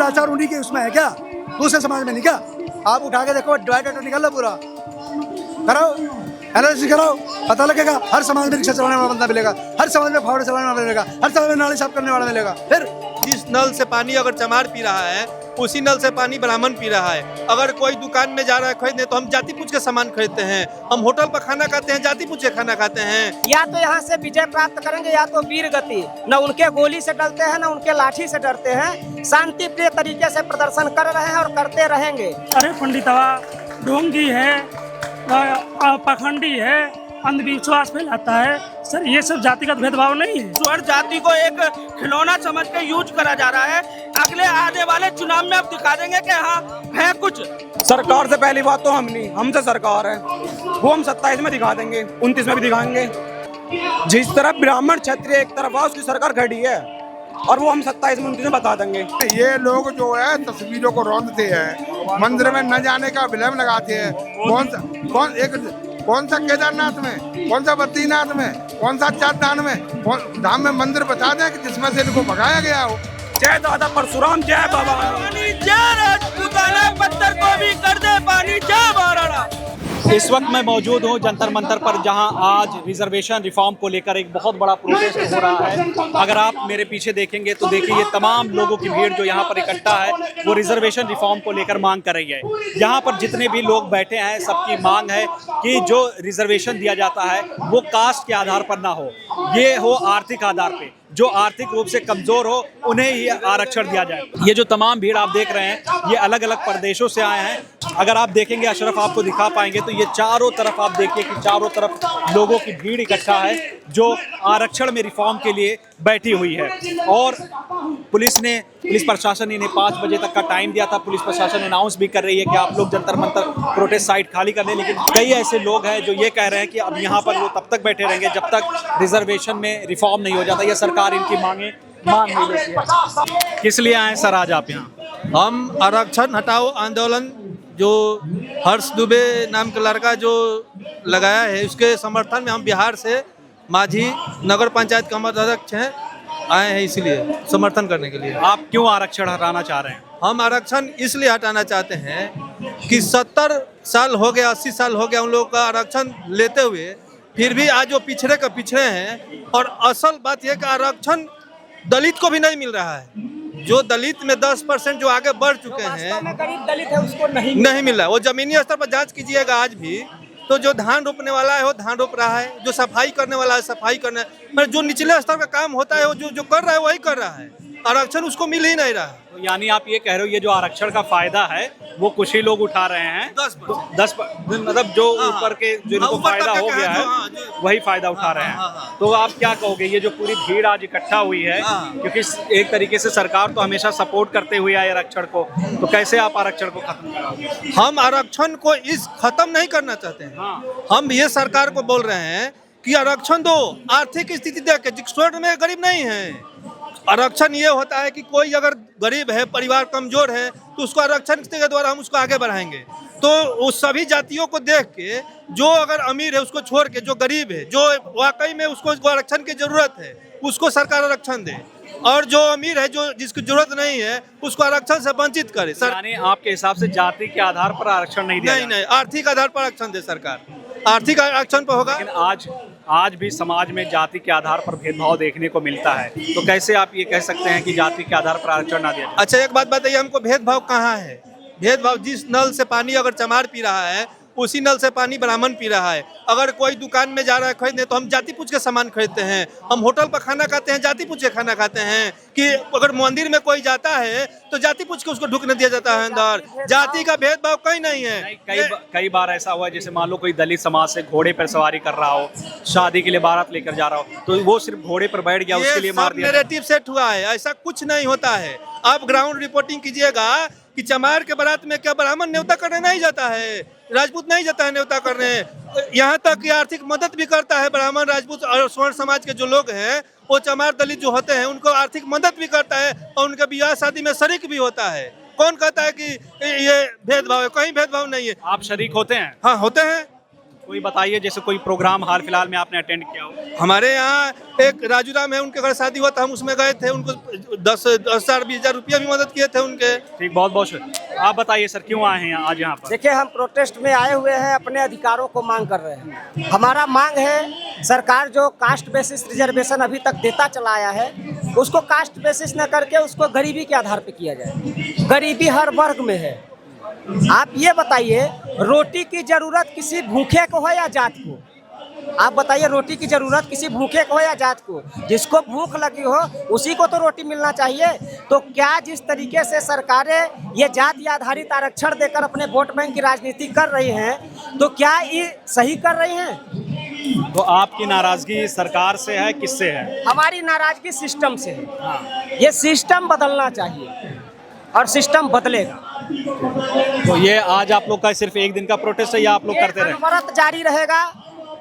भ्रष्टाचार उन्हीं के उसमें है क्या, दूसरे समाज में नहीं क्या? आप उठा के देखो, डिवाइड निकल लो पूरा, कराओ एनालिसिस कराओ, पता लगेगा। हर समाज में रिक्शा चलाने वाला बंदा मिलेगा, हर समाज में फावड़े चलाने वाला मिलेगा, हर समाज में नाली साफ करने वाला मिलेगा। फिर जिस नल से पानी अगर चमार पी रहा है, उसी नल से पानी ब्राह्मण पी रहा है। अगर कोई दुकान में जा रहा है खरीदने, तो हम जाति पूछ के सामान खरीदते हैं। हम होटल पर खाना खाते हैं, जाति पूछ के खाना खाते हैं। या तो यहाँ से विजय प्राप्त करेंगे या तो वीर गति। न उनके गोली से डरते हैं, न उनके लाठी से डरते हैं। शांति प्रिय तरीके से प्रदर्शन कर रहे हैं और करते रहेंगे। अरे पंडितवा ढोंगी है, पाखंडी है, अंधविश्वास फैलाता है। सर ये सब जातिगत भेदभाव नहीं है। स्वर जाति को एक खिलौना समझ के यूज करा जा रहा है। अगले आने वाले चुनाव में अब दिखा देंगे कि हाँ है कुछ। सरकार से पहली बात तो हम नहीं, हमसे सरकार है। वो हम 27 में दिखा देंगे, 29 में भी दिखाएंगे। जिस तरफ ब्राह्मण क्षत्रिय एक तरफ है, उसकी सरकार खड़ी है, और वो हम 27 में 29 में बता देंगे। ये लोग जो है तस्वीरों को रौंदते हैं, मंदिर में न जाने का विलम्ब लगाते हैं। कौन सा केदारनाथ में, कौन सा बद्रीनाथ में, कौन सा चार धाम में मंदिर बता दें कि जिसमें से इनको भगाया गया हो। जय दादा परशुराम, जय बाबा। जय राजपूताना, पत्थर को भी कर दे पानी, जय महाराणा। इस वक्त मैं मौजूद हूँ जंतर मंतर पर, जहां आज रिजर्वेशन रिफॉर्म को लेकर एक बहुत बड़ा प्रोटेस्ट हो रहा है। अगर आप मेरे पीछे देखेंगे तो देखिए ये तमाम लोगों की भीड़ जो यहाँ पर इकट्ठा है वो रिजर्वेशन रिफॉर्म को लेकर मांग कर रही है। यहाँ पर जितने भी लोग बैठे हैं सबकी मांग है कि जो रिजर्वेशन दिया जाता है वो कास्ट के आधार पर ना हो, ये हो आर्थिक आधार पर। जो आर्थिक रूप से कमजोर हो उन्हें ही आरक्षण दिया जाए। ये जो तमाम भीड़ आप देख रहे हैं ये अलग अलग प्रदेशों से आए हैं। अगर आप देखेंगे, अशरफ आपको दिखा पाएंगे, तो ये चारों तरफ आप देखिए कि चारों तरफ लोगों की भीड़ इकट्ठा है जो आरक्षण में रिफॉर्म के लिए बैठी हुई है। और पुलिस प्रशासन ने 5 बजे तक का टाइम दिया था। पुलिस प्रशासन अनाउंस भी कर रही है कि आप लोग जंतर मंतर प्रोटेस्ट साइट खाली कर दें, लेकिन कई ऐसे लोग हैं जो ये कह रहे हैं कि अब यहाँ पर वो तब तक बैठे रहेंगे जब तक रिजर्वेशन में रिफॉर्म नहीं हो जाता। ये सरकार इनकी मान नहीं लेती है। किस लिए आए सर आज आप यहाँ? हम आरक्षण हटाओ आंदोलन जो हर्ष दुबे नाम का लड़का जो लगाया है, उसके समर्थन में हम बिहार से माझी नगर पंचायत के हम अध्यक्ष हैं, आए हैं इसलिए समर्थन करने के लिए। आप क्यों आरक्षण हटाना चाह रहे हैं? हम आरक्षण इसलिए हटाना चाहते हैं कि 70 साल हो गया, 80 साल हो गया उन लोगों का आरक्षण लेते हुए, फिर भी आज वो पिछड़े का पिछड़े हैं। और असल बात यह कि आरक्षण दलित को भी नहीं मिल रहा है। जो दलित में 10% जो आगे बढ़ चुके हैं, गरीब दलित है उसको नहीं मिल रहा है। वो जमीनी स्तर पर जांच कीजिएगा आज भी, तो जो धान रोपने वाला है वो धान रोप रहा है, जो सफाई करने वाला है सफाई करना, पर जो निचले स्तर का काम होता है वो जो कर रहा है वही कर रहा है। आरक्षण उसको मिल ही नहीं रहा है। तो यानी आप ये कह रहे हो ये जो आरक्षण का फायदा है वो कुछ ही लोग उठा रहे हैं, 10 मतलब जो ऊपर के जिनको फायदा हो गया है वही फायदा उठा रहे हैं। तो आप क्या कहोगे, ये जो पूरी भीड़ आज इकट्ठा हुई है, क्योंकि एक तरीके से सरकार तो हमेशा सपोर्ट करते हुए आए आरक्षण को, तो कैसे आप आरक्षण को खत्म कराओगे? हम आरक्षण को खत्म नहीं करना चाहते हैं। हम ये सरकार को बोल रहे हैं कि आरक्षण दो, आर्थिक स्थिति देख के, जिस में गरीब नहीं है। आरक्षण ये होता है कि कोई अगर गरीब है, परिवार कमजोर है, तो उसको आरक्षण के द्वारा हम उसको आगे बढ़ाएंगे। तो उस सभी जातियों को देख के, जो अगर अमीर है उसको छोड़ के, जो गरीब है, जो वाकई में उसको आरक्षण की जरूरत है, उसको सरकार आरक्षण दे, और जो अमीर है, जो जिसकी जरूरत नहीं है, उसको आरक्षण से वंचित करे। यानी आपके हिसाब से जाति के आधार पर आरक्षण नहीं दिया? नहीं, आर्थिक आधार पर आरक्षण दे सरकार, आर्थिक आरक्षण पर होगा। लेकिन आज भी समाज में जाति के आधार पर भेदभाव देखने को मिलता है, तो कैसे आप ये कह सकते हैं कि जाति के आधार पर आरक्षण ना दिया? अच्छा एक बात बताइए, हमको भेदभाव कहाँ है? भेदभाव जिस नल से पानी अगर चमार पी रहा है, उसी नल से पानी ब्राह्मण पी रहा है। अगर कोई दुकान में जा रहा है खरीदने, तो हम जाति पूछ के सामान खरीदते हैं। हम होटल पर खाना खाते हैं, जाति पूछ के खाना खाते हैं। कि अगर मंदिर में कोई जाता है तो जाति पूछ के उसको ढुकने दिया जाता है अंदर। जाति का भेदभाव कहीं नहीं है। कई बार ऐसा हुआ है, जैसे मान लो कोई दलित समाज से घोड़े पर सवारी कर रहा हो, शादी के लिए बारात लेकर जा रहा हो, तो वो सिर्फ घोड़े पर बैठ गया, उसके लिए मार दिया। नैरेटिव सेट हुआ है, ऐसा कुछ नहीं होता है। आप ग्राउंड रिपोर्टिंग कीजिएगा कि चमार के बारात में क्या ब्राह्मण न्योता करने नहीं जाता है, राजपूत नहीं जाता है न्योता करने। यहाँ तक कि आर्थिक मदद भी करता है ब्राह्मण, राजपूत और स्वर्ण समाज के जो लोग हैं, वो चमार दलित जो होते हैं उनको आर्थिक मदद भी करता है, और उनके ब्याह शादी में शरीक भी होता है। कौन कहता है कि ये भेदभाव है? कहीं भेदभाव नहीं है। आप शरीक होते हैं? हाँ होते हैं। कोई बताइए, जैसे कोई प्रोग्राम हाल फिलहाल में आपने अटेंड किया हो? हमारे यहाँ एक राजू राम है, उनके घर शादी हुआ था, हम उसमें गए थे, उनको 10,000 20,000 रुपया भी मदद किए थे उनके। ठीक, बहुत बहुत शुक्रिया। आप बताइए सर, क्यों आए हैं आज यहाँ पर? देखिए, हम प्रोटेस्ट में आए हुए हैं, अपने अधिकारों को मांग कर रहे हैं। हमारा मांग है, सरकार जो कास्ट बेसिस रिजर्वेशन अभी तक देता चला आया है, उसको कास्ट बेसिस न करके उसको गरीबी के आधार पर किया जाए। गरीबी हर वर्ग में है। आप ये बताइए, रोटी की जरूरत किसी भूखे को है या जात को? आप बताइए, रोटी की जरूरत किसी भूखे को है या जात को? जिसको भूख लगी हो उसी को तो रोटी मिलना चाहिए। तो क्या जिस तरीके से सरकारें ये जाति आधारित आरक्षण देकर अपने वोट बैंक की राजनीति कर रही हैं, तो क्या ये सही कर रही हैं? तो आपकी नाराजगी सरकार से है, किससे है? हमारी नाराजगी सिस्टम से है। ये सिस्टम बदलना चाहिए और सिस्टम बदलेगा। तो ये आज आप लोग का सिर्फ एक दिन का प्रोटेस्ट है या आप लोग करते रहे? अनवरत जारी रहेगा।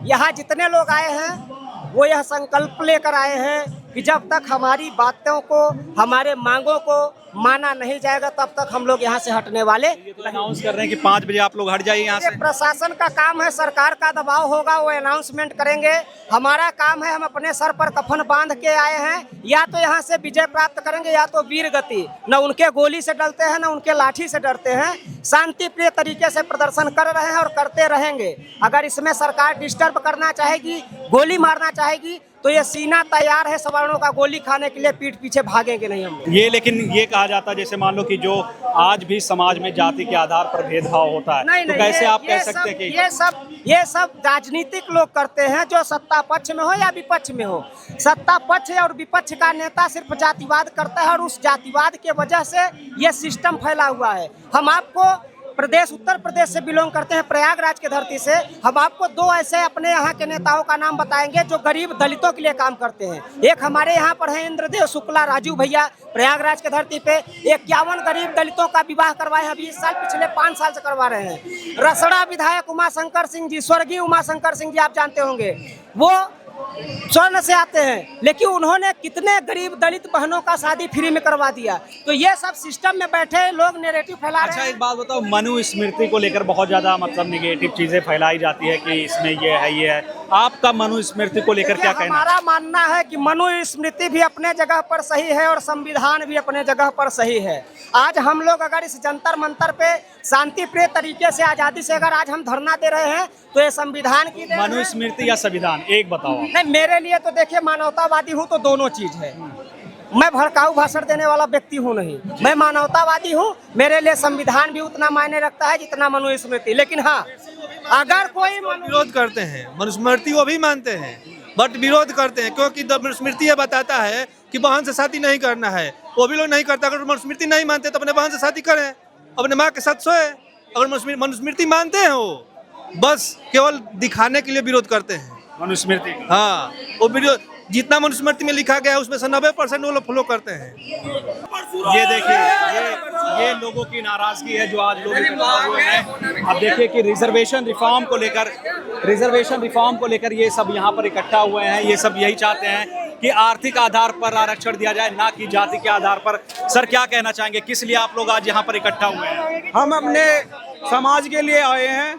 यहाँ जितने लोग आए हैं वो यह संकल्प लेकर आए हैं कि जब तक हमारी बातों को, हमारे मांगों को माना नहीं जाएगा, तब तक हम लोग यहाँ से हटने वाले। ये तो अनाउंस कर रहे हैं कि 5 बजे आप लोग हट जाइए यहाँ से। प्रशासन का काम है, सरकार का दबाव होगा, वो अनाउंसमेंट करेंगे। हमारा काम है, हम अपने सर पर कफन बांध के आए हैं, या तो यहाँ से विजय प्राप्त करेंगे या तो वीर गति। न उनके गोली से डरते हैं, न उनके लाठी से डरते हैं। शांति प्रिय तरीके से प्रदर्शन कर रहे हैं और करते रहेंगे। अगर इसमें सरकार डिस्टर्ब करना चाहेगी, गोली मारना चाहेगी, तो ये सीना तैयार है सवर्णों का गोली खाने के लिए। पीठ पीछे भागेंगे नहीं हम लोग। ये लेकिन ये कहा जाता है, जैसे मान लो कि जो आज भी समाज में जाति के आधार पर भेदभाव होता है, नहीं, तो नहीं, कैसे आप कह सकते हैं कि ये सब राजनीतिक लोग करते हैं, जो सत्ता पक्ष में हो या विपक्ष में हो। सत्ता पक्ष और विपक्ष का नेता सिर्फ जातिवाद करता है और उस जातिवाद के वजह से ये सिस्टम फैला हुआ है। हम आपको प्रदेश, उत्तर प्रदेश से बिलोंग करते हैं, प्रयागराज की धरती से। हम आपको 2 ऐसे अपने यहाँ के नेताओं का नाम बताएंगे जो गरीब दलितों के लिए काम करते हैं। एक हमारे यहाँ पर है इंद्रदेव शुक्ला, राजू भैया, प्रयागराज की धरती पे 51 गरीब दलितों का विवाह करवाए हैं अभी इस साल, पिछले 5 साल से करवा रहे हैं। रसड़ा विधायक उमाशंकर सिंह जी, स्वर्गीय उमाशंकर सिंह जी, आप जानते होंगे, वो स्वर्ण से आते हैं, लेकिन उन्होंने कितने गरीब दलित बहनों का शादी फ्री में करवा दिया। तो ये सब सिस्टम में बैठे लोग नैरेटिव फैला रहे हैं। अच्छा, एक बात बताओ, मनुस्मृति को लेकर बहुत ज्यादा मतलब निगेटिव चीजें फैलाई जाती है कि इसमें ये है। आपका मनुस्मृति को लेकर क्या कहना? हमारा मानना है कि मनुस्मृति भी अपने जगह पर सही है और संविधान भी अपने जगह पर सही है। आज हम लोग अगर इस जंतर मंतर पे शांति प्रिय तरीके से, आजादी से अगर आज हम धरना दे रहे हैं, तो ये संविधान की देन है। मनुस्मृति या संविधान, एक बताओ। नहीं, मेरे लिए तो देखिए, मानवतावादी हूँ तो दोनों चीज है। मैं भड़काऊ भाषण देने वाला व्यक्ति हूँ नहीं, मैं मानवतावादी हूँ। मेरे लिए संविधान भी उतना मायने रखता है जितना मनुस्मृति। लेकिन हाँ, अगर कोई विरोध करते हैं, मनुस्मृति वो भी मानते हैं, बट विरोध करते हैं, क्योंकि मनुस्मृति ये बताता है कि बहन से शादी नहीं करना है। वो भी लोग नहीं करता। अगर मनुस्मृति नहीं मानते तो अपने बहन से शादी करें, अपने माँ के साथ सोए। अगर मनुस्मृति मानते हैं, वो बस केवल दिखाने के लिए विरोध करते हैं मनुस्मृति। हाँ, वो विरोध, जितना मनुस्मृति में लिखा गया है उसमें से 90% वो लोग फॉलो करते हैं। ये देखिए, ये लोगों की नाराजगी है जो आज लोग इकट्ठा हुए हैं। अब देखिए कि रिजर्वेशन रिफॉर्म को लेकर ये सब यहाँ पर इकट्ठा हुए हैं। ये सब यही चाहते हैं कि आर्थिक आधार पर आरक्षण दिया जाए, ना कि जाति के आधार पर। सर, क्या कहना चाहेंगे, किस लिए आप लोग आज यहाँ पर इकट्ठा हुए हैं? हम अपने समाज के लिए आए हैं,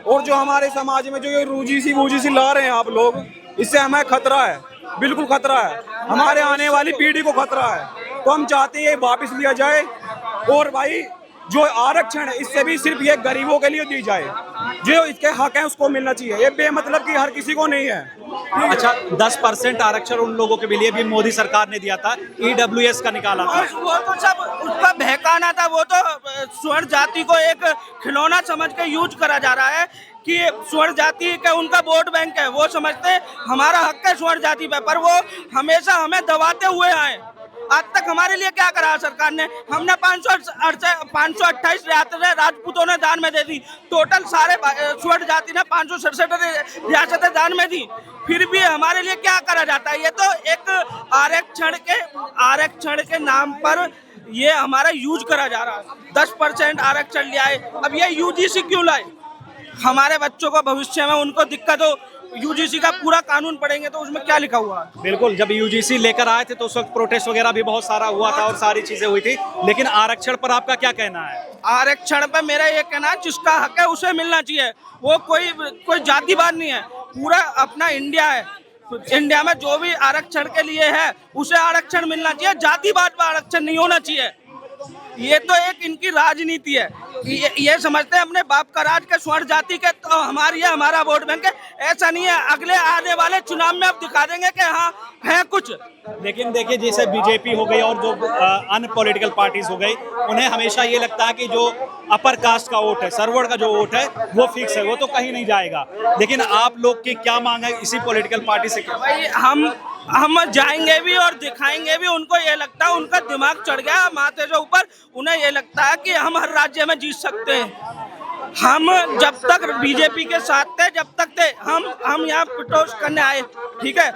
और जो हमारे समाज में जो ये रूजी सी ला रहे हैं आप लोग, इससे हमें खतरा है, बिल्कुल खतरा है। हमारे आने वाली पीढ़ी को खतरा है। तो हम चाहते हैं ये वापस लिया जाए। और भाई, जो आरक्षण है इससे भी सिर्फ ये गरीबों के लिए दी जाए, जो इसके हक हैं उसको मिलना चाहिए। ये बेमतलब की हर किसी को नहीं है। अच्छा, 10% आरक्षण उन लोगों के लिए भी मोदी सरकार ने दिया था, EWS का निकाला था। वो तो सब उसका बहकाना था। वो तो स्वर्ण जाति को एक खिलौना समझ के यूज करा जा रहा है कि स्वर्ण जाति का उनका वोट बैंक है। वो समझते हैं हमारा हक है स्वर्ण जाति पे, पर वो हमेशा हमें दबाते हुए आए। आज तक हमारे लिए क्या करा सरकार ने? हमने 528 राजपूतों ने दान में दे दी। टोटल सारे स्वर्ण जाति ने 567 रियासतें दान में दी। फिर भी हमारे लिए क्या करा जाता है? ये तो एक आरक्षण के नाम पर ये हमारा यूज करा जा रहा है। 10% आरक्षण लिया है। अब ये UGC क्यों लाए? हमारे बच्चों को भविष्य में उनको दिक्कत हो, यूजीसी का पूरा कानून पढ़ेंगे तो उसमें क्या लिखा हुआ है। बिल्कुल, जब यूजीसी लेकर आए थे तो उस वक्त प्रोटेस्ट वगैरह भी बहुत सारा हुआ था और सारी चीजें हुई थी, लेकिन आरक्षण पर आपका क्या कहना है? आरक्षण पे मेरा ये कहना है जिसका हक है उसे मिलना चाहिए। वो कोई जातिवाद नहीं है, पूरा अपना इंडिया है। इंडिया में जो भी आरक्षण के लिए है उसे आरक्षण मिलना चाहिए, जातिवाद पर आरक्षण नहीं होना चाहिए। ये तो एक इनकी राजनीति है। ये समझते हैं अपने बाप का राज के स्वर्ण जाति के तो हमारा वोट बैंक है। ऐसा नहीं है, अगले आने वाले चुनाव में अब दिखा देंगे कि हाँ है कुछ। लेकिन देखिए, जैसे बीजेपी हो गई और जो अन्य पॉलिटिकल पार्टीज हो गई, उन्हें हमेशा ये लगता है कि जो अपर कास्ट का वोट है, सर्वोड का जो वोट है वो फिक्स है, वो तो कहीं नहीं जाएगा। लेकिन आप लोग की क्या मांग है इसी पॉलिटिकल पार्टी से? भाई हम जाएंगे भी और दिखाएंगे भी। उनको ये लगता है, उनका दिमाग चढ़ गया माथे से ऊपर। उन्हें ये लगता है कि हम हर राज्य में जीत सकते हैं। हम जब तक बीजेपी के साथ थे, जब तक थे, हम यहाँ प्रोटेस्ट करने आए, ठीक है,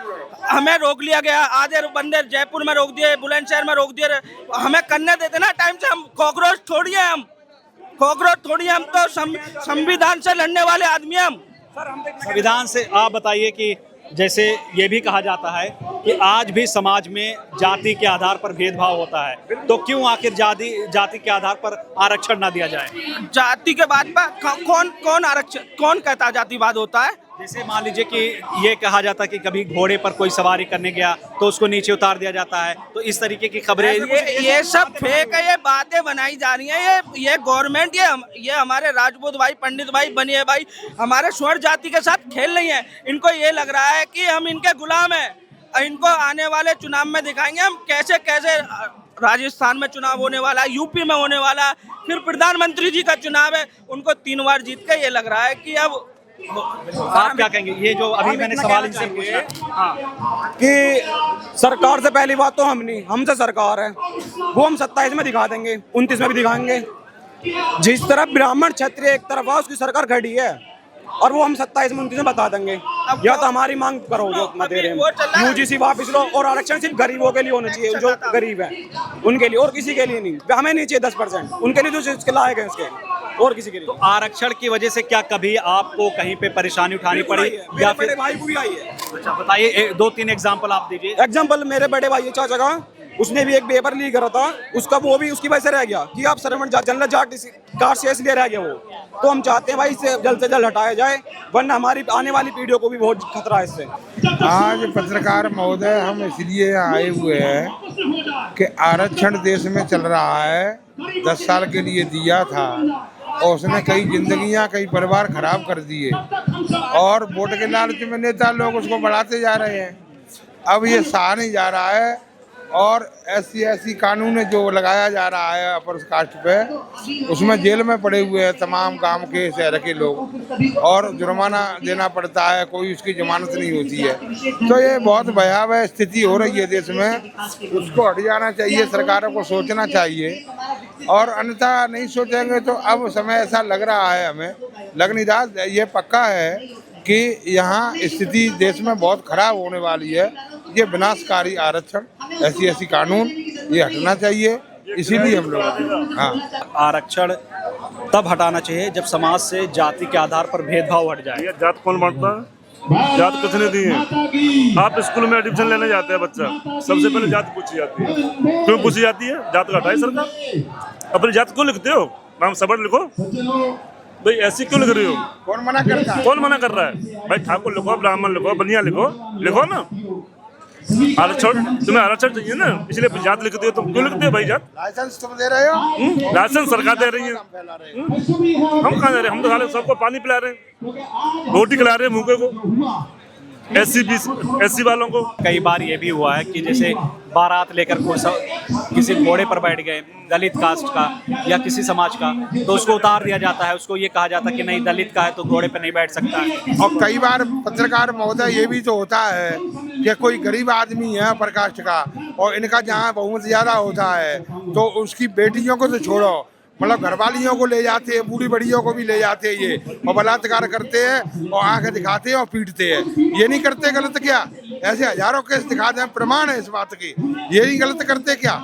हमें रोक लिया गया। आधे बंदे जयपुर में रोक दिए, बुलंदशहर में रोक दिए। हमें करने देते ना टाइम से। हम कॉकरोच थोड़ी है, हम तो संविधान से लड़ने वाले आदमी हैं हम। संविधान से आप बताइए कि जैसे ये भी कहा जाता है कि आज भी समाज में जाति के आधार पर भेदभाव होता है, तो क्यों आखिर जाति के आधार पर आरक्षण ना दिया जाए? जाति के बाद पर कौन आरक्षण, कौन कहता जातिवाद होता है? जैसे मान लीजिए कि ये कहा जाता है कि कभी घोड़े पर कोई सवारी करने गया तो उसको नीचे उतार दिया जाता है, तो इस तरीके की खबरें ये सब फेक है, ये बातें बनाई जा रही हैं। ये गवर्नमेंट ये हमारे राजपूत भाई, पंडित भाई, बनिए भाई हमारे स्वर्ण जाति के साथ खेल रही है। इनको ये लग रहा है कि हम इनके गुलाम हैं। इनको आने वाले चुनाव में दिखाएंगे हम कैसे कैसे। राजस्थान में चुनाव होने वाला है, यूपी में होने वाला है, फिर प्रधानमंत्री जी का चुनाव है। उनको 3 बार जीत के ये लग रहा है कि अब आप क्या कहेंगे? ये जो अभी मैंने सवाल इनसे पूछा कि सरकार से पहली बात तो हम नहीं, हमसे सरकार है। वो हम 27 में दिखा देंगे, 29 में भी दिखाएंगे। जिस तरफ ब्राह्मण क्षत्रिय एक तरफ है उसकी सरकार खड़ी है, और वो हम 27 में 29 में बता देंगे। या तो हमारी मांग करो जो अपना दे रहे हैं, यूजीसी वापस लो, और आरक्षण सिर्फ गरीबों के लिए होना चाहिए, जो गरीब है उनके लिए, और किसी के लिए नहीं। हमें नहीं चाहिए 10%, उनके लिए जो इसके लायक है उसके, और किसी के लिए। तो आरक्षण की वजह से क्या कभी आपको कहीं पे परेशानी उठानी पड़ी या फिर? मेरे भाई को भी आई है। अच्छा बताइए, 2-3 एग्जांपल आप दीजिए। एग्जाम्पल, मेरे बड़े भाई चाचा का, उसने भी एक पेपर लीक करा था, उसका वो भी उसकी वजह से रह गया कि आप जनरल जाट कास्ट से इसलिए रह गया वो। तो हम चाहते हैं भाई इससे जल्द से जल्द हटाया जाए, वरना हमारी आने वाली पीढ़ियों को भी बहुत खतरा है इससे। आज पत्रकार महोदय हम इसलिए आए हुए हैं कि आरक्षण देश में चल रहा है, 10 साल के लिए दिया था और उसने कई जिंदगियां, कई परिवार खराब कर दिए, और वोट के लालच में नेता लोग उसको बढ़ाते जा रहे हैं। अब ये सहा नहीं जा रहा है, और ऐसी कानून जो लगाया जा रहा है अपर कास्ट पे, उसमें जेल में पड़े हुए हैं तमाम गांव के शहर के लोग, और जुर्माना देना पड़ता है, कोई उसकी जमानत नहीं होती है। तो ये बहुत भयावह स्थिति हो रही है देश में। उसको हट जाना चाहिए, सरकारों को सोचना चाहिए, और अन्यथा नहीं सोचेंगे तो अब समय ऐसा लग रहा है, हमें लग नहीं रहा, ये पक्का है कि यहाँ स्थिति देश में बहुत खराब होने वाली है। ये विनाशकारी आरक्षण, ऐसी कानून, ये हटना चाहिए। इसीलिए हम लोग आरक्षण तब हटाना चाहिए जब समाज से जाति के आधार पर भेदभाव हट जाए। ये जात कौन बांटता है? जात किसने दी है? आप स्कूल में एडमिशन लेने जाते हैं बच्चा, सबसे पहले जात पूछी जाती है। क्यों पूछी जाती है? जात का हटाई सरकार। अपनी जात क्यों लिखते हो? नाम सबड़ लिखो भाई, ऐसी क्यों लिख रही हो? कौन मना करता है? कौन मना कर रहा है भाई? ठाकुर लिखो, ब्राह्मण लिखो, बनिया लिखो, लिखो ना। आरक्षण, तुम्हें आरक्षण चाहिए ना, इसलिए जात लिखते हो। तुम क्यों लिखते हो भाई जात? लाइसेंस तुम दे रहे हो? लाइसेंस सरकार दे रही है। हम कहाँ दे रहे हैं? हम तो साले सबको पानी पिला रहे हैं, रोटी खिला रहे हैं भूखे को, एससी वालों को। कई बार ये भी हुआ है कि जैसे बारात लेकर किसी घोड़े पर बैठ गए, दलित कास्ट का या किसी समाज का, तो उसको उतार दिया जाता है। उसको ये कहा जाता है कि नहीं, दलित का है तो घोड़े पर नहीं बैठ सकता है। और कई बार पत्रकार महोदय ये भी तो होता है कि कोई गरीब आदमी है प्रकाश का, और इनका जहाँ बहुमत ज्यादा होता है, तो उसकी बेटियों को तो छोड़ो, मतलब घरवालियों को ले जाते हैं, बूढ़ी बड़ियों को भी ले जाते हैं ये, और बलात्कार करते हैं और आंखें दिखाते हैं और पीटते हैं। ये नहीं करते गलत क्या? ऐसे हजारों केस दिखाते हैं, प्रमाण है इस बात की। ये नहीं गलत करते क्या?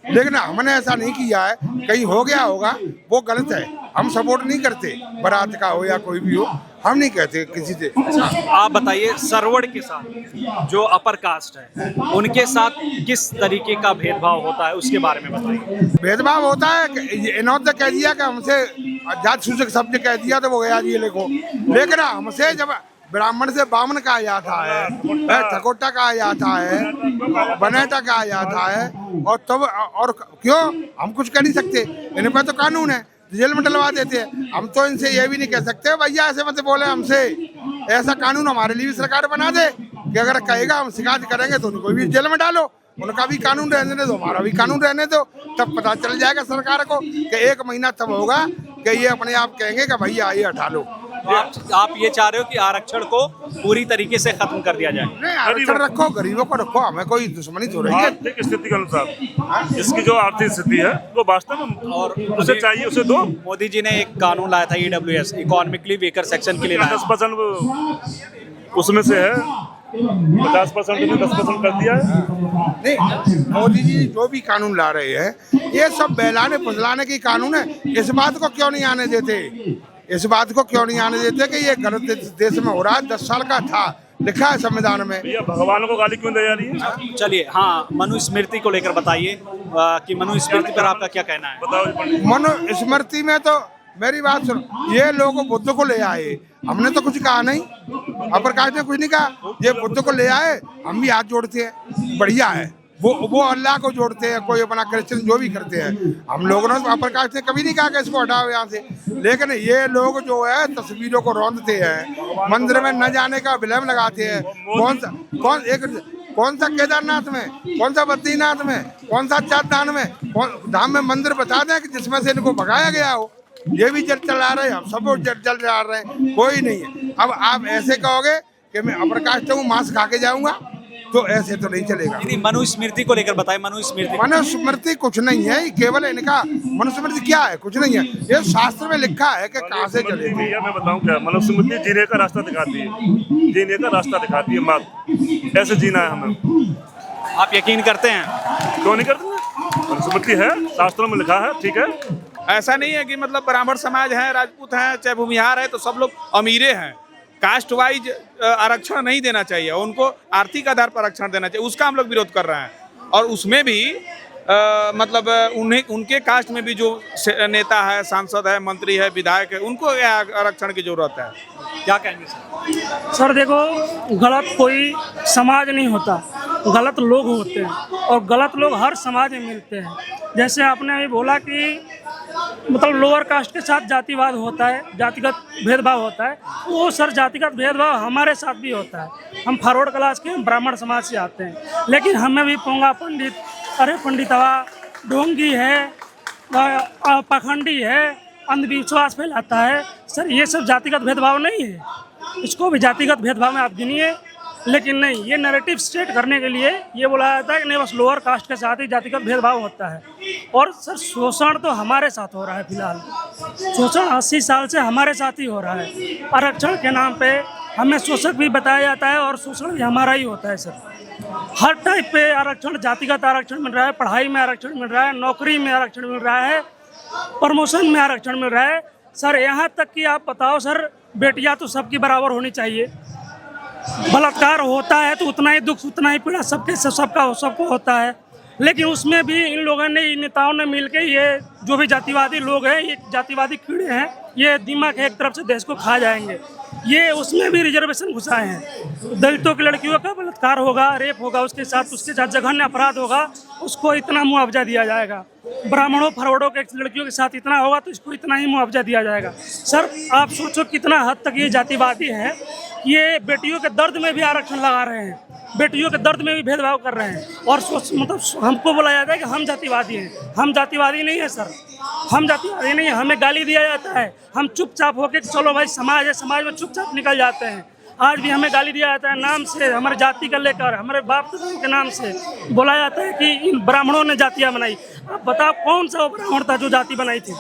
लेकिन हमने ऐसा नहीं किया है, कहीं हो गया होगा, वो गलत है। हम सपोर्ट नहीं करते, बारात का हो या कोई भी हो, हम नहीं कहते किसी से। आप बताइए, सरवड़ के साथ जो अपर कास्ट है उनके साथ किस तरीके का भेदभाव होता है, उसके बारे में बताइए। भेदभाव होता है कि इन्होंने कह दिया कि हमसे जात सूचक शब्द कह दिया तो वो गया जी लिखो, लेकिन हमसे जब ब्राह्मण से बामन कहा जाता है, ठकोटा कहा जाता है, बनेटा कहा जाता है, और तब और क्यों हम कुछ कर नहीं सकते, इन पर तो कानून है, जेल में डलवा देते हैं। हम तो इनसे ये भी नहीं कह सकते भैया ऐसे मत बोले हमसे, ऐसा कानून हमारे लिए भी सरकार बना दे कि अगर कहेगा हम शिकायत करेंगे तो उनको भी जेल में डालो, उनका भी कानून रहने दो, हमारा भी कानून रहने दो, तब पता चल जाएगा सरकार को कि 1 महीना तब होगा कि ये अपने आप कहेंगे कि भैया ये हटा लो। आप ये चाह रहे हो कि आरक्षण को पूरी तरीके से खत्म कर दिया जाए? नहीं, आरक्षण रखो, गरीबों को रखो, हमें कोई दुश्मनी तो रही है। आर्थिक स्थिति के अनुसार इसकी जो आर्थिक स्थिति है वो वास्तव में और उसे चाहिए उसे दो। मोदी जी ने एक कानून लाया था EWS, इकोनॉमिकली वीकर सेक्शन के लिए, 10% उसमें से है, 50% में 10% कर दिया है। नहीं, मोदी जी जो भी कानून ला रहे हैं ये सब बहलाने फुसलाने की कानून है। इस बात को क्यों नहीं आने देते, इस बात को क्यों नहीं आने देते कि ये गलत देश में हो रहा है। 10 साल का था, लिखा है संविधान में। भैया भगवान को गाली क्यों दे जा रही है? चलिए, हाँ, मनुस्मृति को लेकर बताइए कि मनुस्मृति पर आपका क्या कहना है? बताओ। मनुस्मृति में तो मेरी बात सुनो, ये लोग बुद्ध को ले आए, हमने तो कुछ कहा नहीं, अपर कास्ट ने कुछ नहीं कहा, ये बुद्ध को ले आए, हम भी हाथ जोड़ते हैं, बढ़िया है। वो अल्लाह को जोड़ते हैं, कोई अपना क्रिश्चियन जो भी करते हैं, हम लोगों ने अपर कास्ट ने कभी नहीं कहा कि इसको हटाओ यहाँ से। लेकिन ये लोग जो है तस्वीरों को रौंदते हैं, मंदिर में न जाने का विलम्ब लगाते हैं। कौन सा केदारनाथ में, कौन सा बद्रीनाथ में, कौन सा चारधाम में, धाम में मंदिर बता दें कि जिसमें से इनको भगाया गया हो। ये भी जल चला रहे हैं, हम सब जल चला रहे हैं, कोई नहीं है। अब आप ऐसे कहोगे कि मैं अपर कास्ट हूँ, मांस खा के जाऊंगा, तो ऐसे तो नहीं चलेगा। मनुस्मृति को लेकर बताएं। मनुस्मृति कुछ नहीं है, केवल इनका मनुस्मृति क्या है, कुछ नहीं है, ये शास्त्र में लिखा है कि कहाँ से चलेगी। भैया मैं बताऊं क्या, मनुस्मृति जीने का रास्ता दिखाती है, जीने का रास्ता दिखाती है, मात्र ऐसे जीना है हमें। आप यकीन करते हैं? क्यों नहीं करते? मनुस्मृति है, शास्त्रों में लिखा है, ठीक है। ऐसा नहीं है कि मतलब ब्राह्मण समाज है, राजपूत हैं, चाहे भूमिहार है तो सब लोग अमीरे हैं। कास्ट वाइज आरक्षण नहीं देना चाहिए, उनको आर्थिक आधार पर आरक्षण देना चाहिए, उसका हम लोग विरोध कर रहे हैं। और उसमें भी मतलब उनके कास्ट में भी जो नेता है, सांसद है, मंत्री है, विधायक है, उनको आरक्षण की जरूरत है। क्या कहेंगे सर? सर देखो, गलत कोई समाज नहीं होता, गलत लोग होते हैं, और गलत लोग हर समाज में मिलते हैं। जैसे आपने अभी बोला कि मतलब लोअर कास्ट के साथ जातिवाद होता है, जातिगत भेदभाव होता है, वो सर जातिगत भेदभाव हमारे साथ भी होता है। हम फॉरवर्ड क्लास के ब्राह्मण समाज से आते हैं, लेकिन हमें भी पोंगा पंडित, अरे पंडितवा, ढोंगी है, पाखंडी है, अंधविश्वास फैलाता है। सर ये सब जातिगत भेदभाव नहीं है, इसको भी जातिगत भेदभाव में आप गिनिए। लेकिन नहीं, ये नैरेटिव स्टेट करने के लिए ये बोला जाता है कि नहीं बस लोअर कास्ट के साथ ही जातिगत भेदभाव होता है। और सर शोषण तो हमारे साथ हो रहा है, फिलहाल शोषण 80 साल से हमारे साथ ही हो रहा है। आरक्षण के नाम पे हमें शोषक भी बताया जाता है और शोषण भी हमारा ही होता है। सर हर टाइप पे आरक्षण, जातिगत आरक्षण मिल रहा है, पढ़ाई में आरक्षण मिल रहा है, नौकरी में आरक्षण मिल रहा है, प्रमोशन में आरक्षण मिल रहा है। सर यहाँ तक कि आप बताओ सर, बेटियाँ तो सबकी बराबर होनी चाहिए। बलात्कार होता है तो उतना ही दुख, उतना ही पीड़ा सबको होता है। लेकिन उसमें भी इन लोगों ने, इन नेताओं ने मिलके, ये जो भी जातिवादी लोग हैं, ये जातिवादी कीड़े हैं, ये दिमाग एक तरफ से देश को खा जाएंगे। ये उसमें भी रिजर्वेशन घुसाए हैं। दलितों की लड़कियों का बलात्कार होगा, रेप होगा, उसके साथ जघन्य अपराध होगा, उसको इतना मुआवजा दिया जाएगा। ब्राह्मणों फरवड़ों के लड़कियों के साथ इतना होगा तो इसको इतना ही मुआवजा दिया जाएगा। सर आप सोचो कितना हद तक ये जातिवादी है। ये बेटियों के दर्द में भी आरक्षण लगा रहे हैं, बेटियों के दर्द में भी भेदभाव कर रहे हैं। और मतलब हमको बोला जाता है कि हम जातिवादी हैं। हम जातिवादी नहीं है सर, हम जातिवादी नहीं है। हमें गाली दिया जाता है, हम चुपचाप होके चलो भाई समाज है, समाज में चुपचाप निकल जाते हैं। आज भी हमें गाली दिया जाता है नाम से, हमारे जाति का लेकर, हमारे बाप के नाम से बोला जाता है कि इन ब्राह्मणों ने जातियाँ बनाई। आप बताओ कौन सा ब्राह्मण था जो जाति बनाई थी?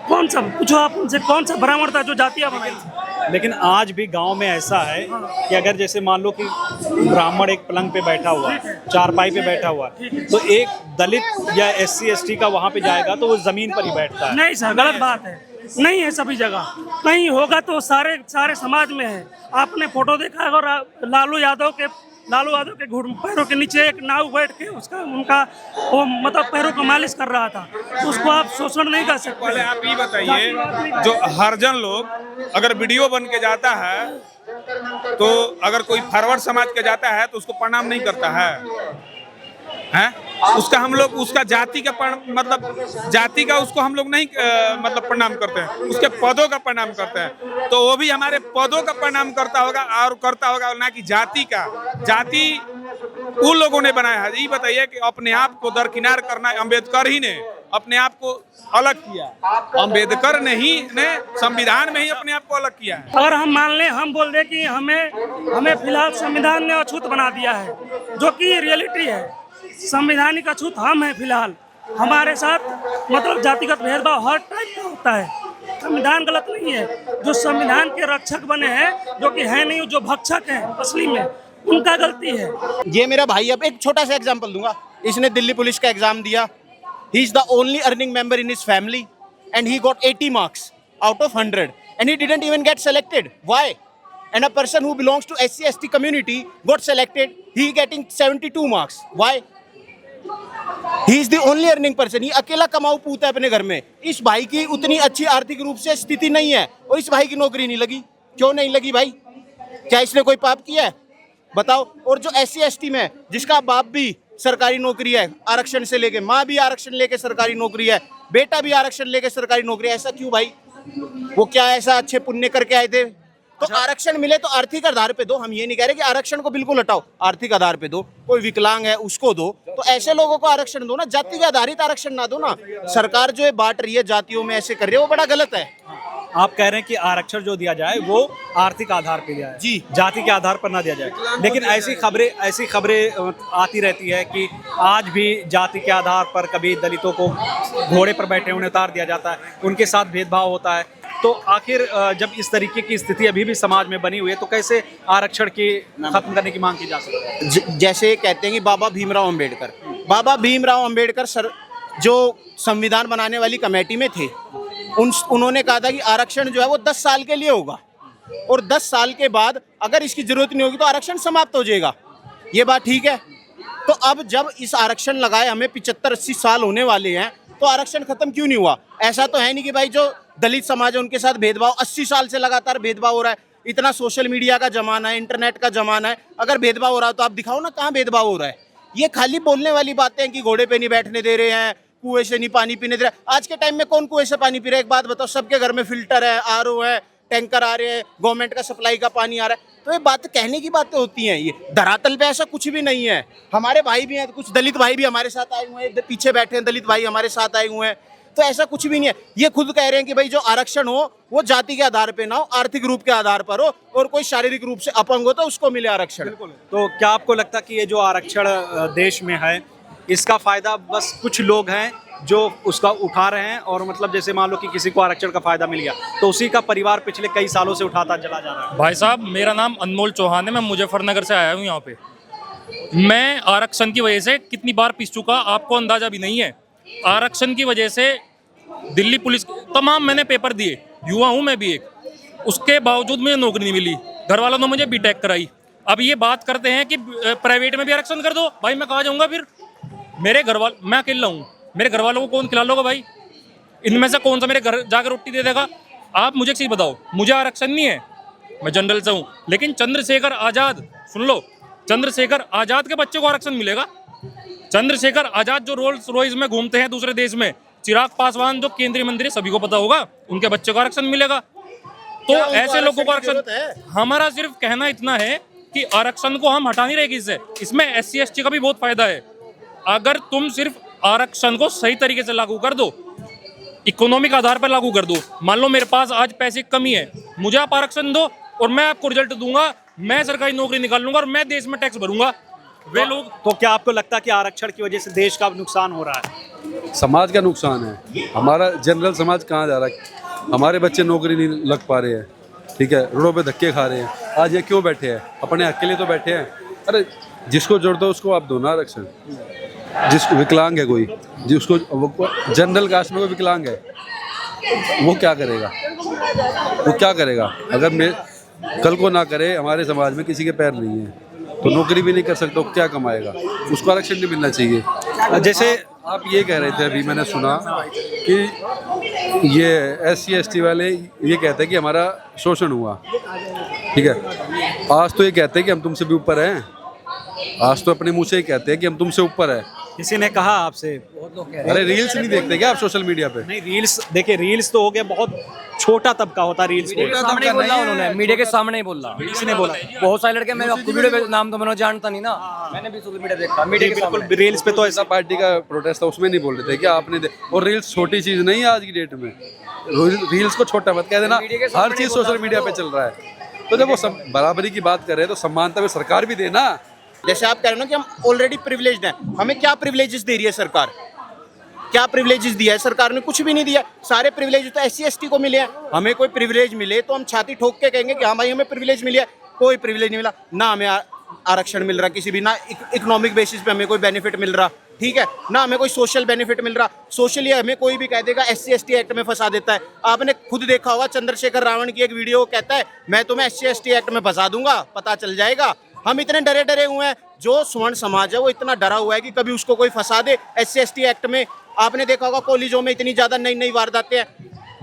कौन सा? पूछो आप उनसे, कौन सा ब्राह्मण था जो जातियाँ बनाई थी? लेकिन आज भी गांव में ऐसा है कि अगर जैसे मान लो कि ब्राह्मण एक पलंग पे बैठा हुआ है, चारपाई पे बैठा हुआ है, तो एक दलित या SC ST का वहाँ पे जाएगा तो वो जमीन पर ही बैठता है। नहीं सर, गलत बात है। नहीं है सभी जगह, कहीं होगा तो सारे सारे समाज में है। आपने फोटो देखा होगा लालू यादव के पैरों के नीचे एक नाव बैठ के उनका वो मतलब पैरों को मालिश कर रहा था, तो उसको आप शोषण नहीं कर सकते। पहले आप ये बताइए, जो हरिजन लोग अगर वीडियो बन के जाता है तो अगर कोई फॉरवर्ड समाज के जाता है तो उसको प्रणाम नहीं करता है, हैं? उसका हम लोग उसका जाति का मतलब जाति का उसको हम लोग नहीं मतलब प्रणाम करते हैं, उसके पदों का प्रणाम करते हैं। तो वो भी हमारे पदों का प्रणाम करता होगा और करता होगा, ना कि जाति का। जाति उन लोगों ने बनाया है। ये बताइए कि अपने आप को दरकिनार करना अम्बेडकर ही ने अपने आप को अलग किया, अम्बेडकर ने संविधान में ही अपने आप को अलग किया है। अगर हम मान लें, हम बोल दें कि हमें फिलहाल संविधान ने अछूत बना दिया है, जो कि रियलिटी है। संवैधानिक अछूत हम हैं फिलहाल, हमारे साथ मतलब जातिगत भेदभाव हर टाइप का होता है। संविधान गलत नहीं है, जो संविधान के रक्षक बने हैं, जो कि है नहीं, जो भक्षक हैं असली में, उनका गलती है। ये मेरा भाई, अब एक छोटा सा एग्जांपल दूंगा। इसने दिल्ली पुलिस का एग्जाम दिया। He is the only earning member in his family and he got 80 marks out of 100 and he didn't even get selected. Why? And a person who belongs to SC/ST community got selected, he getting 72 marks. Why? He is the only earning person. ये अकेला कमाऊ पूता है अपने घर में। इस भाई की उतनी अच्छी आर्थिक रूप से स्थिति नहीं है और इस भाई की नौकरी नहीं लगी। क्यों नहीं लगी भाई? क्या इसने कोई पाप किया है? बताओ। और जो SC/ST में जिसका बाप भी सरकारी नौकरी है आरक्षण से लेके, माँ भी आरक्षण लेके सरकारी नौकरी है, बेटा भी आरक्षण लेके सरकारी नौकरी है, ऐसा क्यों भाई? वो क्या ऐसा अच्छे पुण्य करके आए थे? तो आरक्षण मिले तो आर्थिक आधार पे दो। हम ये नहीं कह रहे कि आरक्षण को बिल्कुल हटाओ, आर्थिक आधार पे दो। कोई विकलांग है उसको दो, तो ऐसे लोगों को आरक्षण दो ना, जाति के आधारित आरक्षण ना दो ना। सरकार जो है बांट रही है जातियों में, ऐसे कर रही है, वो बड़ा गलत है। आप कह रहे हैं कि आरक्षण जो दिया जाए वो आर्थिक आधार पर दिया जाए, जी, जाति के आधार पर ना दिया जाए। लेकिन ऐसी खबरें आती रहती है कि आज भी जाति के आधार पर कभी दलितों को घोड़े पर बैठे उन्हें उतार दिया जाता है, उनके साथ भेदभाव होता है। तो आखिर जब इस तरीके की स्थिति अभी भी समाज में बनी हुई है तो कैसे आरक्षण की खत्म करने की मांग की जा सकती है? जैसे कहते हैं कि बाबा भीमराव अंबेडकर सर जो संविधान बनाने वाली कमेटी में थे, उन्होंने कहा था कि आरक्षण जो है वो 10 साल के लिए होगा और 10 साल के बाद अगर इसकी जरूरत नहीं होगी तो आरक्षण समाप्त हो जाएगा। ये बात ठीक है। तो अब जब इस आरक्षण लगाए हमें 75-80 साल होने वाले हैं, तो आरक्षण खत्म क्यों नहीं हुआ? ऐसा तो है नहीं कि भाई जो दलित समाज है उनके साथ भेदभाव 80 साल से लगातार भेदभाव हो रहा है। इतना सोशल मीडिया का जमाना है, इंटरनेट का जमाना है, अगर भेदभाव हो रहा है तो आप दिखाओ ना कहाँ भेदभाव हो रहा है। ये खाली बोलने वाली बातें हैं कि घोड़े पे नहीं बैठने दे रहे हैं, कुएं से नहीं पानी पीने दे रहे हैं। आज के टाइम में कौन कुएं से पानी पी रहा है? एक बात बताओ, सबके घर में फिल्टर है, RO है, टैंकर आ रहे हैं, गवर्नमेंट का सप्लाई का पानी आ रहा है। तो ये बात कहने की बातें होती हैं, ये धरातल पे ऐसा कुछ भी नहीं है। हमारे भाई भी हैं, कुछ दलित भाई भी हमारे साथ आए हुए हैं, पीछे बैठे हैं दलित भाई हमारे साथ आए हुए हैं। तो ऐसा कुछ भी नहीं है। ये खुद कह रहे हैं कि भाई जो आरक्षण हो वो जाति के आधार पे ना हो, आर्थिक रूप के आधार पर हो, और कोई शारीरिक रूप से अपंग हो तो उसको मिले आरक्षण। तो क्या आपको लगता है कि ये जो आरक्षण देश में है इसका फायदा बस कुछ लोग हैं जो उसका उठा रहे हैं, और मतलब जैसे मान लो कि किसी को आरक्षण का फायदा मिल गया तो उसी का परिवार पिछले कई सालों से उठाता चला जा रहा है? भाई साहब, मेरा नाम अनमोल चौहान है, मैं मुजफ्फरनगर से आया हूँ यहाँ पे। मैं आरक्षण की वजह से कितनी बार पिस चुका आपको अंदाजा भी नहीं है। आरक्षण की वजह से दिल्ली पुलिस तमाम मैंने पेपर दिए, युवा हूँ मैं भी एक, उसके बावजूद मुझे नौकरी नहीं मिली। घर वालों ने मुझे बीटेक कराई। अब ये बात करते हैं कि प्राइवेट में भी आरक्षण कर दो, भाई मैं कहाँ जाऊँगा फिर? मेरे घर वाले, मैं अकेला हूँ, मेरे घर वालों को कौन खिला लोगा भाई? इनमें से कौन सा मेरे घर जाकर रोटी दे देगा? आप मुझे एक चीज़ बताओ, मुझे आरक्षण नहीं है, मैं जनरल से हूँ, लेकिन चंद्रशेखर आज़ाद, सुन लो, चंद्रशेखर आज़ाद के बच्चे को आरक्षण मिलेगा? चंद्रशेखर आज़ाद जो रोल्स रॉयस में घूमते हैं दूसरे देश में, चिराग पासवान जो केंद्रीय मंत्री है, सभी को पता होगा, उनके बच्चे को आरक्षण मिलेगा। तो ऐसे लोगों को आरक्षण, हमारा सिर्फ कहना इतना है कि आरक्षण को हम हटा नहीं रहे किससे। इसमें SC/ST का भी बहुत फायदा है। अगर तुम सिर्फ आरक्षण को सही तरीके से लागू कर दो, इकोनॉमिक आधार पर लागू कर दो। मान लो मेरे पास आज पैसे की कमी है, मुझे आप आरक्षण दो और मैं आपको रिजल्ट दूंगा, मैं सरकारी नौकरी निकाल लूंगा और मैं देश में टैक्स भरूंगा। वे लोग, तो क्या आपको लगता है कि आरक्षण की वजह से देश का नुकसान हो रहा है? समाज का नुकसान है। हमारा जनरल समाज कहाँ जा रहा है? हमारे बच्चे नौकरी नहीं लग पा रहे हैं, ठीक है, रोडों पे धक्के खा रहे हैं। आज ये क्यों बैठे हैं? अपने हक के लिए तो बैठे हैं। अरे जिसको जरूरत हो उसको आप दो ना आरक्षण। जिसको विकलांग है कोई, जिसको जनरल कास्ट में कोई विकलांग है, वो क्या करेगा? वो क्या करेगा? अगर मैं कल को ना करे, हमारे समाज में किसी के पैर नहीं है तो नौकरी भी नहीं कर सकता, वो क्या कमाएगा? उसको आरक्षण नहीं मिलना चाहिए। जैसे आप ये कह रहे थे, अभी मैंने सुना कि ये SC ST वाले ये कहते हैं कि हमारा शोषण हुआ, ठीक है। आज तो ये कहते हैं कि हम तुमसे भी ऊपर हैं, आज तो अपने मुंह से ही कहते हैं कि हम तुमसे ऊपर है। किसी ने कहा आपसे? अरे रील्स नहीं देखते क्या आप सोशल मीडिया पे? नहीं, रील्स देखिए, रील्स तो हो गया, बहुत छोटा तबका होता है रील्स पे। सामने बोला उन्होंने, मीडिया के सामने ही बोला। किसी ने बोला? बहुत सारे लड़के, मैं आपको वीडियो पे नाम तो मैंने जानता नहीं ना, मैंने भी सोशल मीडिया देखा, मीडिया के बिल्कुल सामने। रील्स पे तो ऐसा पार्टी का प्रोटेस्ट था, उसमें नहीं बोल रहे थे क्या आपने? और रील्स छोटी चीज नहीं है आज की डेट में। रील्स को छोटा मत कह देना, हर चीज सोशल मीडिया पे चल रहा है। तो जब वो बराबरी की बात कर रहे हैं तो समानता में सरकार भी देना। जैसे आप कह रहे हो ना कि हम ऑलरेडी प्रिविलेज्ड हैं, हमें क्या प्रिविलेजेस दे रही है सरकार? क्या प्रिविलेजेस दिया है सरकार ने? कुछ भी नहीं दिया। सारे प्रिविलेज तो SC ST को मिले हैं। हमें कोई प्रिविलेज मिले तो हम छाती ठोक के कहेंगे कि हाँ भाई हमें प्रिविलेज मिला है। कोई प्रिविलेज नहीं मिला, ना हमें आरक्षण मिल रहा किसी भी, ना इकोनॉमिक बेसिस पे हमें कोई बेनिफिट मिल रहा, ठीक है, ना हमें कोई सोशल बेनिफिट मिल रहा। सोशली हमें कोई भी कह देगा SC ST एक्ट में फंसा देता है। आपने खुद देखा होगा चंद्रशेखर रावण की एक वीडियो, कहता है मैं तुम्हें SC ST एक्ट में फंसा दूंगा, पता चल जाएगा। हम इतने डरे हुए हैं, जो स्वर्ण समाज है वो इतना डरा हुआ है कि कभी उसको कोई फंसा दे SC ST एक्ट में। आपने देखा होगा कॉलेजों में इतनी ज़्यादा नई वारदातें हैं।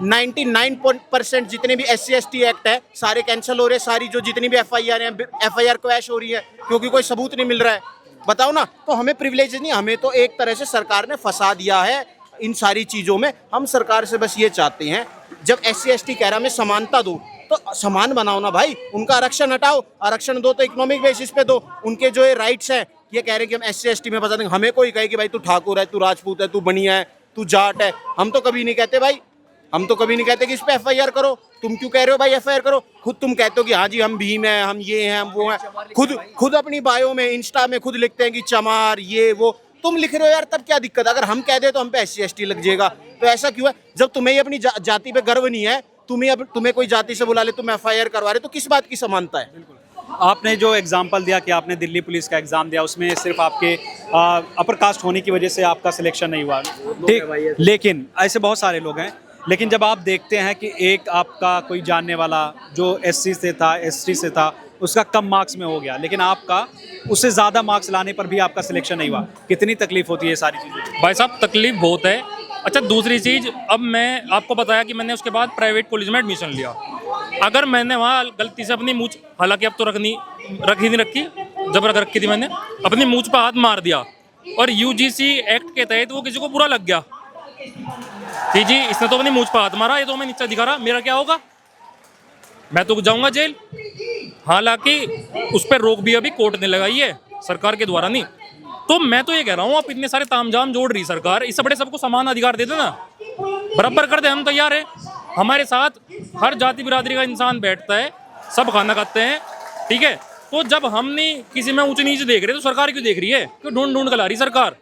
99% जितने भी SC ST एक्ट है सारे कैंसिल हो रहे हैं। सारी जो जितनी भी FIR हैं, FIR क्रैश हो रही है क्योंकि कोई सबूत नहीं मिल रहा है। बताओ ना, तो हमें प्रिविलेज नहीं, हमें तो एक तरह से सरकार ने फंसा दिया है इन सारी चीज़ों में। हम सरकार से बस ये चाहते हैं, जब SC ST कह रहा हमें समानता दो तो समान बनाओ ना भाई, उनका आरक्षण हटाओ, आरक्षण दो तो इकोनॉमिक बेसिस पे दो। उनके जो ये राइट्स हैं, ये कह रहे हैं कि हम SC ST में बता देंगे। हमें कोई कहे कि भाई तू ठाकुर है, तू राजपूत है, तू बनिया है, तू जाट है, हम तो कभी नहीं कहते भाई। हम तो कभी नहीं कहते कि इस पे FIR करो। तुम क्यों कह रहे हो भाई FIR करो? खुद तुम कहते हो कि हाँ जी हम भीम हैं, हम ये हैं, हम वो हैं। खुद अपनी बायो में, इंस्टा में खुद लिखते हैं कि चमार ये वो। तुम लिख रहे हो यार, तब क्या दिक्कत? अगर हम कह दे तो हम पे SC ST लग जाएगा, तो ऐसा क्यों है? जब तुम्हें अपनी जाति पे गर्व नहीं है, तुम्हें कोई जाति से बुला ले, तुम FIR करवा रहे, तो किस बात की समानता है? आपने जो एग्जाम्पल दिया कि आपने दिल्ली पुलिस का एग्जाम दिया, उसमें सिर्फ आपके अपर कास्ट होने की वजह से आपका सिलेक्शन नहीं हुआ, ठीक। लेकिन ऐसे बहुत सारे लोग हैं। लेकिन जब आप देखते हैं कि एक आपका कोई जानने वाला जो SC से था, ST से था, उसका कम मार्क्स में हो गया, लेकिन आपका उससे ज़्यादा मार्क्स लाने पर भी आपका सिलेक्शन नहीं हुआ, कितनी तकलीफ होती है सारी चीज़ें? भाई साहब तकलीफ बहुत है। अच्छा दूसरी चीज़, अब मैं आपको बताया कि मैंने उसके बाद प्राइवेट कॉलेज में एडमिशन लिया। अगर मैंने वहाँ गलती से अपनी मूंछ, हालांकि अब तो रखी नहीं रखी, जब रखी थी मैंने, अपनी मूंछ पर हाथ मार दिया और UGC एक्ट के तहत वो किसी को बुरा लग गया कि जी इसने तो अपनी मूंछ पर हाथ मारा, ये तो मैं नीचा दिखा रहा, मेरा क्या होगा? मैं तो जाऊँगा जेल। हालांकि उस पर रोक भी अभी कोर्ट ने लगाई है, सरकार के द्वारा नहीं। तो मैं तो ये कह रहा हूँ, आप इतने सारे तामझाम जोड़ रही सरकार, इससे बड़े सबको समान अधिकार दे देना, बराबर कर दे। हम तैयार हैं, हमारे साथ हर जाति बिरादरी का इंसान बैठता है, सब खाना खाते हैं, ठीक है। तो जब हम नहीं किसी में ऊंच नीच देख रहे तो सरकार क्यों देख रही है? क्यों ढूंढ के ला रही सरकार?